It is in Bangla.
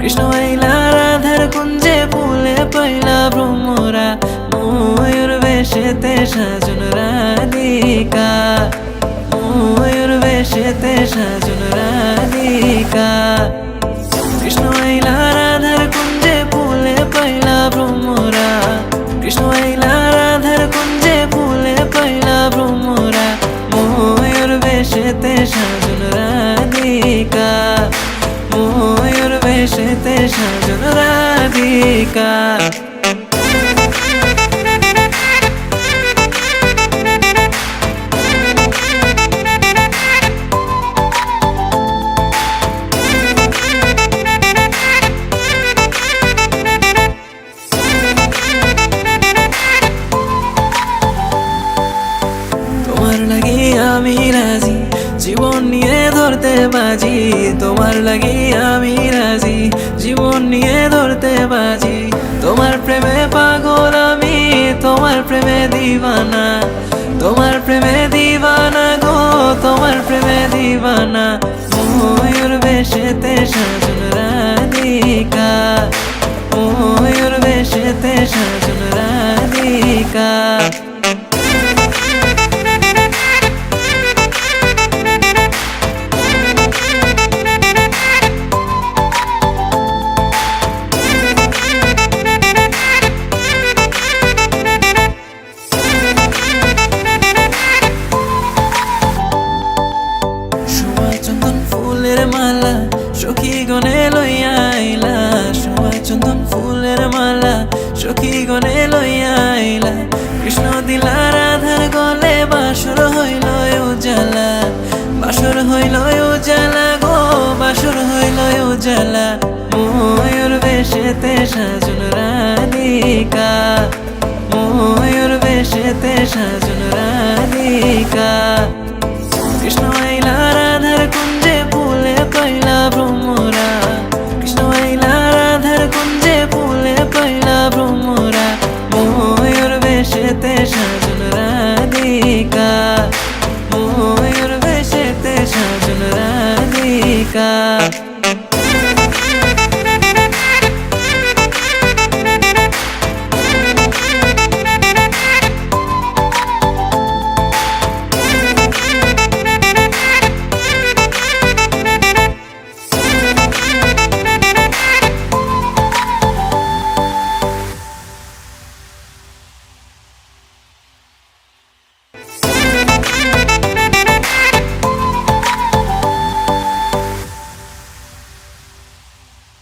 কৃষ্ণ আইলা রাধার কুঞ্জে ফুলে পাইলা ভ্রমরা ময়ূর বেশেতে সাজন রাধিকা ময়ূর বেশেতে সাজন রাধিকা কৃষ্ণ আইলা রাধার কুঞ্জে ফুলে পাইলা ভ্রমরা কৃষ্ণ আইলা রাধার কুঞ্জে ফুলে পাইলা ভ্রমরা ময়ূর বেশেতে সাজন রাধিকা ময়ূর বেশেতে সাজন রাধিকা তোমার লাগি আমি রাজি জীবন নিয়ে ধরতে বাজি তোমার লাগি আমি রাজি জীবন নিয়ে ধরতে বাজি তোমার প্রেমে পাগল আমি তোমার প্রেমে দিওয়ানা তোমার প্রেমে দিওয়ানা গো তোমার প্রেমে দিওয়ানা ময়ূর বেশেতে সাজন রাধিকা ময়ূর বেশেতে সাজন রাধিকা মালা সখী গনে লইয়া আইলা শোভা চন্দন ফুলের মালা সখী গনে লইয়া আইলা কৃষ্ণ দিলা রাধার গলে বাসর হইল উজালা বাসর হইল উজালা গো বাসর হইল উজালা ময়ূর বেশেতে সাজন রাধিকা ময়ূর বেশেতে সাজন রাধিকা কৃষ্ণ আইলা রাধার কুঞ্জে ফুলে পাইলা ভ্রমরা